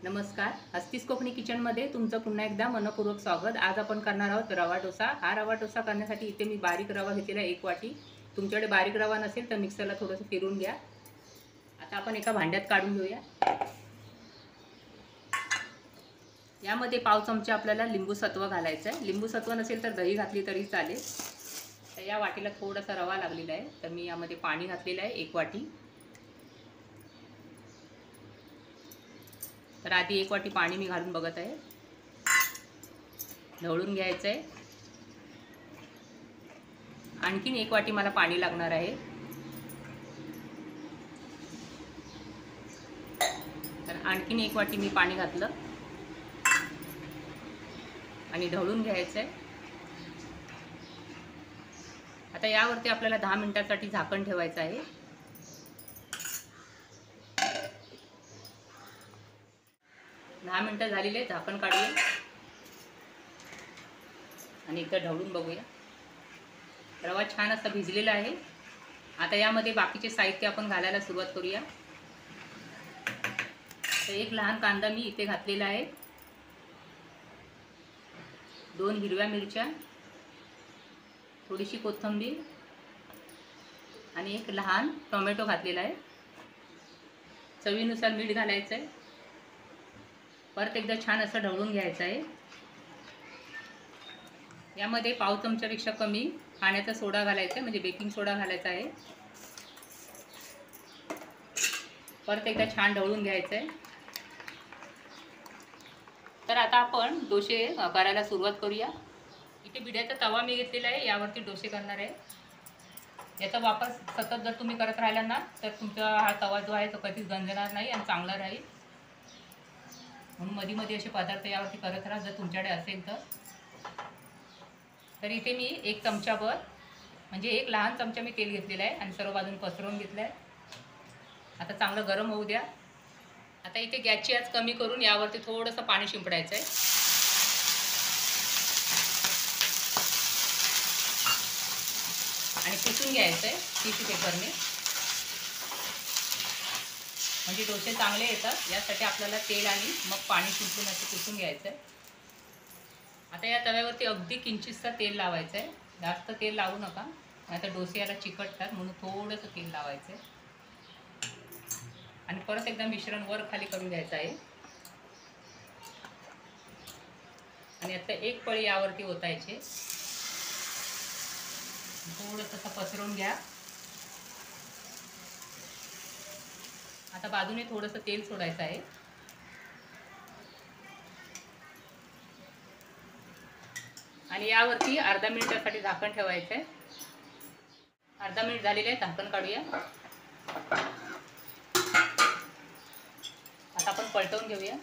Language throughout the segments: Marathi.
नमस्कार. हस्तीस कोकणी किचनमध्ये तुमचं पुन्हा एकदा मनपूर्वक स्वागत. आज आपण करणार आहोत रवा डोसा. हा रवा डोसा करण्यासाठी इथे मी बारीक रवा घेतलेला 1 वाटी. तुमच्याकडे बारीक रवा नसेल तर मिक्सरला थोडंसं फिरवून घ्या. आता आपण एका भांड्यात काढून घेऊया. यामध्ये पाव चमचा आपल्याला लिंबू सत्व घालायचं आहे. लिंबू सत्व नसेल तर दही घातली तरी चालेल. तर या वाटीला थोडासा रवा लागलेला आहे, तर मी यामध्ये पाणी घातलेलं आहे 1 वाटी. तर आधी 1 वाटी पाणी मी घालून बघत आहे. ढवळून घ्यायचं आहे. आणखीन 1 वाटी मला पाणी लागणार आहे. तर आणखीन 1 वाटी मी पाणी घातलं आणि ढवळून घ्यायचं आहे. आता यावरती आपल्याला 10 मिनिटांसाठी झाकण ठेवायचं आहे. 10 मिनिटं झालेले, झाकण काढूया आणि एकदा ढवळून बघूया. रवा छान असा भिजलेला आहे. आता यामध्ये बाकीचे साहित्य आपण घालायला सुरुवात करूया. तर 1 लहान कांदा मी इथे घातलेला आहे. 2 हिरव्या मिरच्या, थोडीशी कोथिंबीर आणि 1 लहान टोमॅटो घातलेला आहे. चवीनुसार मीठ घालायचं आहे. परत एकदा छान असं ढवळून घ्यायचं आहे. यामध्ये पाव चमच्यापेक्षा कमी खाण्याचा सोडा घालायचा आहे, म्हणजे बेकिंग सोडा घालायचा आहे. परत एकदा छान ढवळून घ्यायचं आहे. तर आता आपण डोसे करायला सुरुवात करूया. इथे बिड्याचा तवा मी घेतलेला आहे, यावरती डोसे करणार आहे. याचा वापर सतत जर तुम्ही करत राहिला ना तर तुमचा हा तवा जो आहे तो कधीच गंजणार नाही आणि चांगला राहील. म्हणून मध्ये मध्ये असे पदार्थ यावरती करत राहा जर तुमच्याकडे असेल तर. इथे मी 1 चमचाभर म्हणजे 1 लहान चमचा मी तेल घेतलेलं आहे आणि सर्व बाजून पसरवून घेतलं आहे. आता चांगलं गरम होऊ द्या. आता इथे गॅसची आच कमी करून यावरती थोडंसं पाणी शिंपडायचं आहे आणि पुसून घ्यायचं आहे टिश्यू पेपरने, म्हणजे डोसे चांगले येतात. यासाठी आपल्याला तेल आणि मग पाणी शिंपडून असं पुसून घ्यायचं आहे. आता या तव्यावरती अगदी किंचितसं तेल लावायचं आहे. जास्त तेल लावू नका, नाहीतर डोसे याला चिकटतात, म्हणून थोडंसं तेल लावायचं आहे. आणि परत एकदा मिश्रण वर खाली करून घ्यायचं आहे आणि आता 1 पळी यावरती ओतायचे. थोडंसं पसरवून घ्या. आता बाजूने थोडंसं तेल सोडायचं आहे आणि यावरती अर्धा मिनिटासाठी झाकण ठेवायचं आहे. अर्धा मिनिट झालेलं आहे, झाकण काढूया. आता आपण पलटवून घेऊया.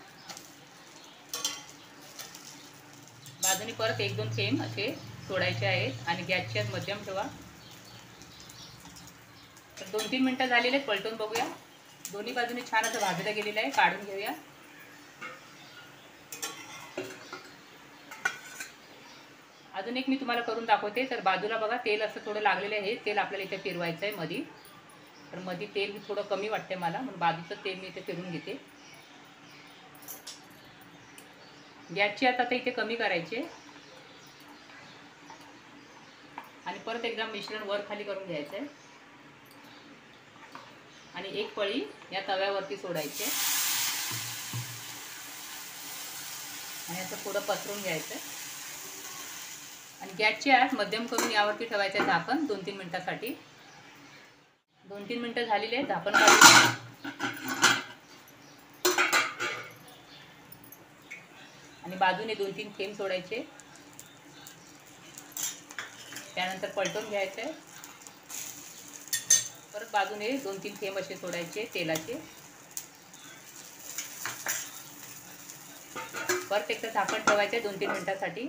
बाजूने परत 1-2 थेंब असे सोडायचे आहेत आणि गॅसची आच मध्यम ठेवा. तर 2-3 मिनिटं झालेले आहेत, पलटवून बघूया. दोन्ही बाजूने छान असं भाजलं गेलेलं आहे. काढून घेऊया. अजून एक मी तुम्हाला करून दाखवते. तर बाजूला बघा तेल असं थोडं लागलेलं आहे. तेल आपल्याला इथे फिरवायचं आहे मध्ये. तर मध्ये तेल थोडं कमी वाटते मला, म्हणून बाजूचं तेल मी इथे फिरून घेते. गॅसची आता इथे कमी करायची आणि परत एकदा मिश्रण वर खाली करून घ्यायचं आहे आणि 1 पळी या तव्यावरती सोडायची आणि असं थोडं पसरून घ्यायचं आणि गॅसची आच मध्यम करून यावरती ठेवायचं आहे झाकण 2-3 मिनिटांसाठी. 2-3 मिनिटं झालेली आहे, झाकण काढून आणि बाजूने 2-3 थेंब सोडायचे. त्यानंतर पलटून घ्यायचं आहे. परत बाजूने 2-3 थेंब असे सोडायचे तेलाचे. परत एकदा झाकण ठेवायचं आहे 2-3 मिनिटांसाठी.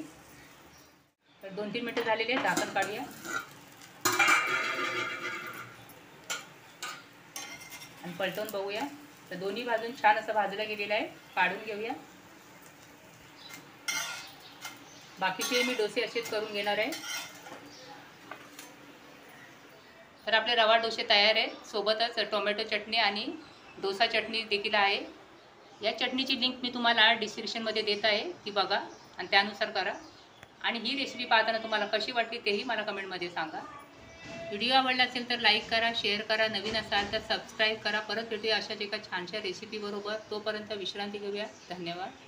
तर 2-3 मिनिटं झालेली आहे, झाकण काढूया आणि पलटवून बघूया. तर दोन्ही बाजून छान असं भाजलं गेलेलं आहे. काढून घेऊया. बाकीचे मी डोसे असेच करून घेणार आहे. तर आपले रवा डोसे तयार आहेत. सोबतच टोमॅटो चटणी आणि डोसा चटणी देखील आहे. या चटणीची लिंक मी तुम्हाला डिस्क्रिप्शनमध्ये देत आहे, ती बघा आणि त्यानुसार करा. आणि ही रेसिपी पाहताना तुम्हाला कशी वाटली तेही मला कमेंटमध्ये सांगा. व्हिडिओ आवडला असेल तर लाईक करा, शेअर करा, नवीन असाल तर सबस्क्राईब करा. परत भेटूया अशाच एका छानशा रेसिपीबरोबर. तोपर्यंत विश्रांती घेऊया. धन्यवाद.